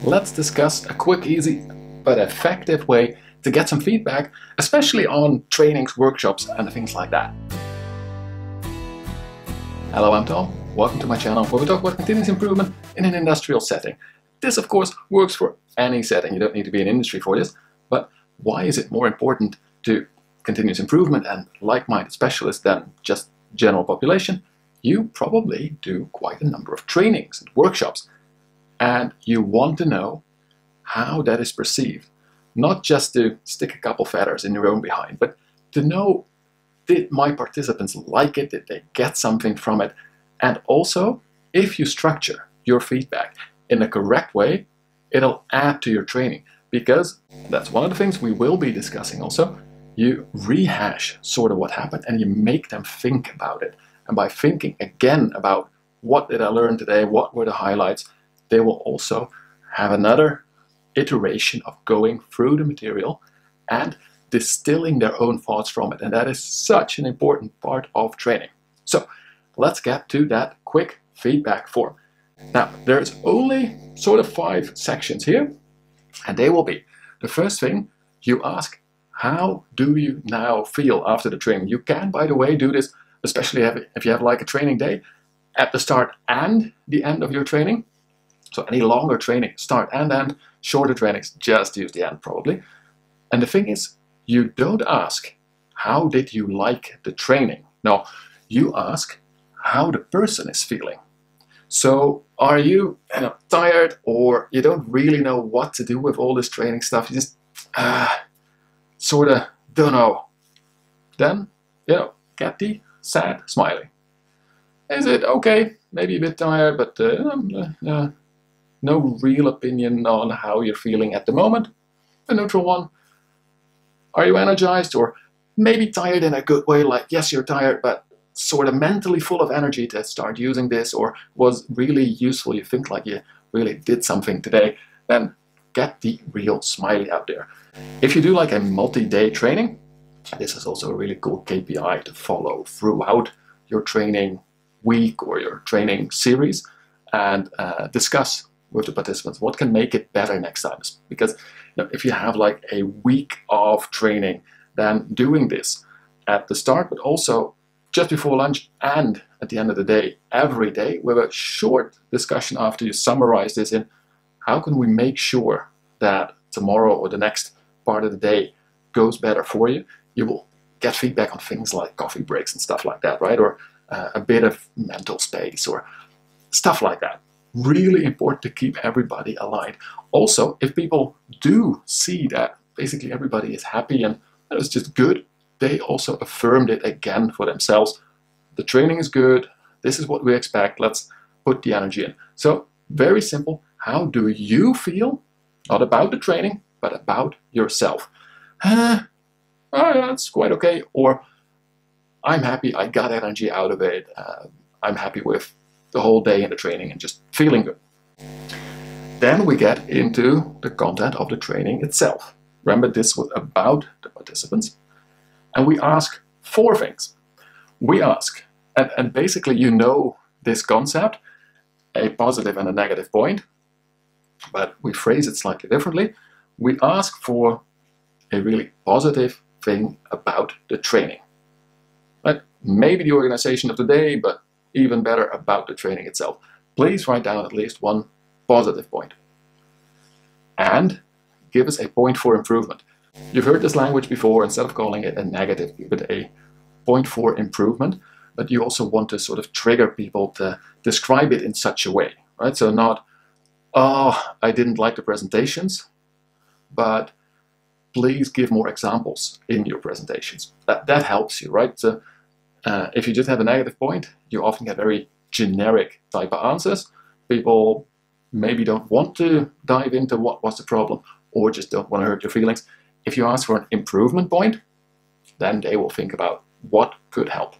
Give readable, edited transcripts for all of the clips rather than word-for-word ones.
let's discuss a quick, easy, but effective way to get some feedback, especially on trainings, workshops, and things like that. Hello, I'm Tom. Welcome to my channel where we talk about continuous improvement in an industrial setting. This, of course, works for any setting. You don't need to be in industry for this. But why is it more important to continuous improvement and like-minded specialists than just general population? You probably do quite a number of trainings and workshops, and you want to know how that is perceived. Not just to stick a couple feathers in your own behind, but to know, did my participants like it? Did they get something from it? And also, if you structure your feedback in the correct way, it'll add to your training, because that's one of the things we will be discussing also. You rehash sort of what happened and you make them think about it. And by thinking again about what did I learn today, what were the highlights, they will also have another iteration of going through the material and distilling their own thoughts from it. And that is such an important part of training. So let's get to that quick feedback form. Now, there's only sort of 5 sections here, and they will be: the first thing, you ask, how do you now feel after the training? You can, by the way, do this, especially if you have like a training day, at the start and the end of your training. So any longer training, start and end. Shorter trainings, just use the end probably. And the thing is, you don't ask, how did you like the training? No, you ask how the person is feeling. So are you tired, or you don't really know what to do with all this training stuff? You just sort of don't know. Then, get the sad smiley. Is it okay? Maybe a bit tired, but no real opinion on how you're feeling at the moment. A neutral one. Are you energized, or maybe tired in a good way, like yes, you're tired, but sort of mentally full of energy to start using this, or was really useful, you think like you really did something today? Then get the real smiley out there. If you do like a multi-day training, this is also a really cool KPI to follow throughout your training week or your training series, and discuss with the participants what can make it better next time. Because if you have like a week of training, then doing this at the start, but also just before lunch and at the end of the day, every day, with a short discussion after you summarize this in how can we make sure that tomorrow or the next part of the day goes better for you. You will get feedback on things like coffee breaks and stuff like that, right? Or a bit of mental space or stuff like that. Really important to keep everybody aligned. Also, if people do see that basically everybody is happy and that is just good, they also affirmed it again for themselves. The training is good. This is what we expect. Let's put the energy in. So very simple. How do you feel? Not about the training, but about yourself. That's quite okay. Or I'm happy. I got energy out of it. I'm happy with the whole day in the training and just feeling good. Then we get into the content of the training itself. Remember, this was about the participants. And we ask 4 things. We ask, and basically you know this concept, a positive and a negative point, but we phrase it slightly differently. We ask for a really positive thing about the training. Right? Maybe the organization of the day, but even better about the training itself. Please write down at least 1 positive point. And give us a point for improvement. You've heard this language before. Instead of calling it a negative, give it a point for improvement. But you also want to sort of trigger people to describe it in such a way, right? So not, oh, I didn't like the presentations, but please give more examples in your presentations. That helps you, right? So if you just have a negative point, you often get very generic type of answers. People maybe don't want to dive into what was the problem, or just don't want to hurt your feelings. If you ask for an improvement point, then they will think about what could help.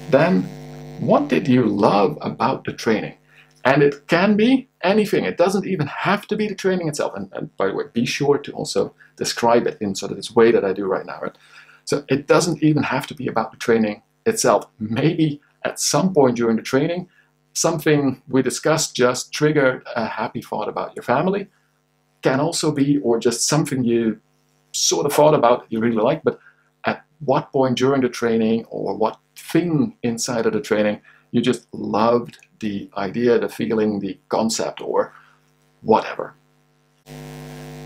Then, what did you love about the training? And it can be anything. It doesn't even have to be the training itself. And by the way, be sure to also describe it in sort of this way that I do right now. Right? So it doesn't even have to be about the training itself. Maybe at some point during the training, something we discussed just triggered a happy thought about your family. Can also be, or just something you sort of thought about you really like, but at what point during the training or what thing inside of the training you just loved the idea, the feeling, the concept, or whatever.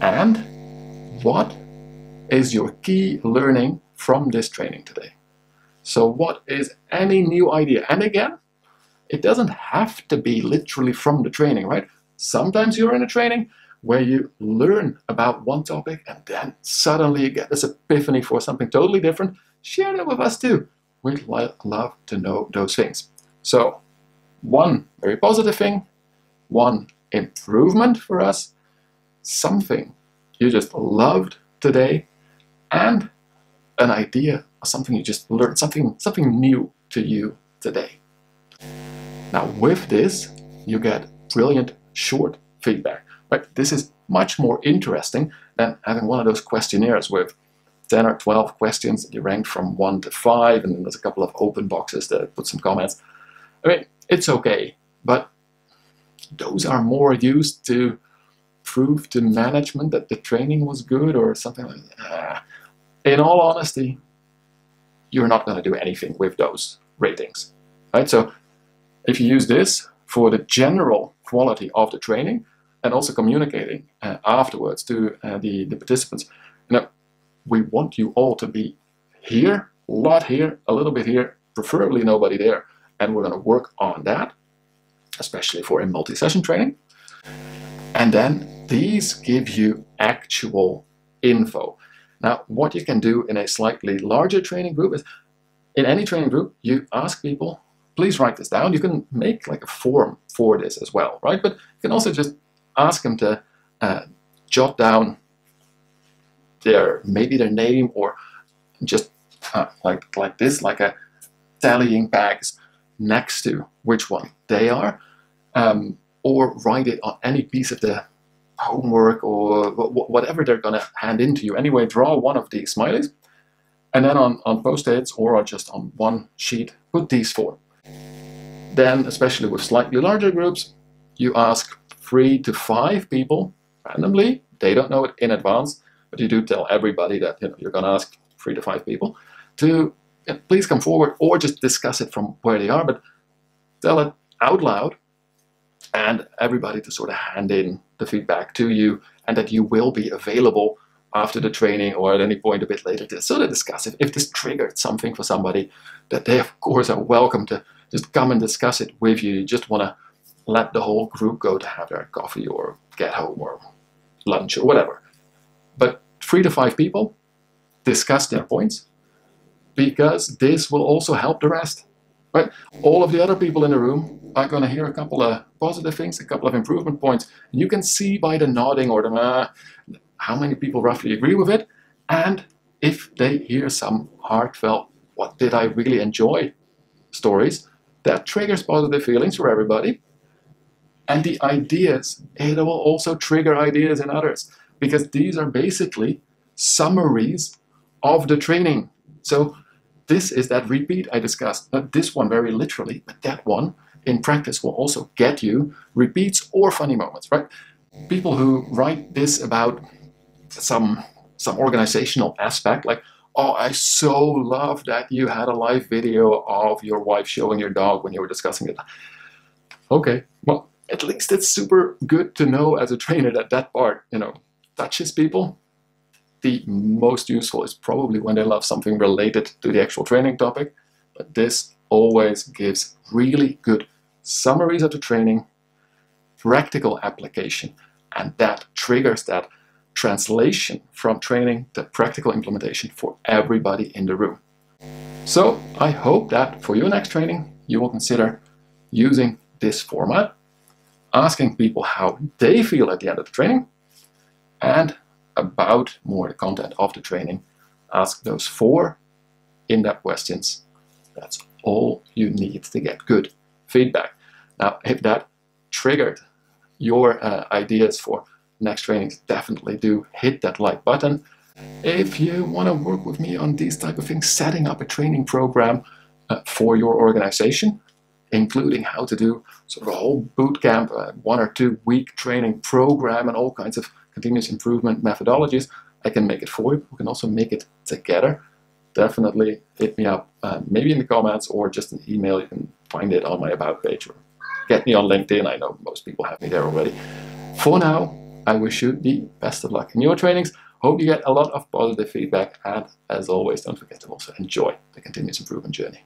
And what is your key learning from this training today? So what is any new idea? And again, it doesn't have to be literally from the training, right? Sometimes you're in a training where you learn about one topic and then suddenly you get this epiphany for something totally different. Share that with us too. We'd love to know those things. So, one very positive thing, one improvement for us, something you just loved today, and an idea of something you just learned, something new to you today. Now with this, you get brilliant short feedback. Right? This is much more interesting than having one of those questionnaires with 10 or 12 questions that you rank from 1 to 5, and then there's a couple of open boxes that put some comments. I mean, it's okay, but those are more used to prove to management that the training was good or something like that. In all honesty, you're not going to do anything with those ratings. Right? So if you use this for the general quality of the training, and also communicating afterwards to the participants. We want you all to be here, a lot here, a little bit here, preferably nobody there. And we're going to work on that, especially for a multi-session training. And then these give you actual info. Now, what you can do in a slightly larger training group is, in any training group, you ask people, please write this down. You can make like a form for this as well, right? But you can also just ask them to jot down maybe their name, or just like this, like a tallying bags next to which one they are, or write it on any piece of the homework or whatever they're going to hand into you. Anyway, draw one of these smileys, and then on post-its or just on one sheet, put these 4. Then, especially with slightly larger groups, you ask 3 to 5 people randomly. They don't know it in advance, but you do tell everybody that you're going to ask 3 to 5 people to please come forward, or just discuss it from where they are, but tell it out loud, and everybody to sort of hand in the feedback to you, and that you will be available after the training or at any point a bit later to sort of discuss it. If this triggered something for somebody, that they of course are welcome to just come and discuss it with you. You just want to let the whole group go to have their coffee or get home or lunch or whatever. But 3 to 5 people discuss their points, because this will also help the rest. Right? All of the other people in the room are going to hear a couple of positive things, a couple of improvement points. And you can see by the nodding or the how many people roughly agree with it. And if they hear some heartfelt, what did I really enjoy stories, that triggers positive feelings for everybody. And the ideas, it will also trigger ideas in others, because these are basically summaries of the training. So this is that repeat I discussed. Not this one very literally, but that one in practice will also get you repeats or funny moments, right? People who write this about some organizational aspect, like, oh, I so love that you had a live video of your wife showing your dog when you were discussing it. Okay, well, at least it's super good to know as a trainer that that part, touches people. The most useful is probably when they love something related to the actual training topic, but this always gives really good summaries of the training, practical application, and that triggers that translation from training to practical implementation for everybody in the room. So I hope that for your next training, you will consider using this format, asking people how they feel at the end of the training, and about more the content of the training, ask those 4 in-depth questions. That's all you need to get good feedback. Now, if that triggered your ideas for next trainings, definitely do hit that like button. If you want to work with me on these type of things, setting up a training program for your organization, including how to do sort of a whole boot camp, 1 or 2 week training program, and all kinds of continuous improvement methodologies, I can make it for you. We can also make it together. Definitely hit me up, maybe in the comments or just an email. You can find it on my About page, or get me on LinkedIn. I know most people have me there already. For now, I wish you the best of luck in your trainings. Hope you get a lot of positive feedback, and as always, don't forget to also enjoy the continuous improvement journey.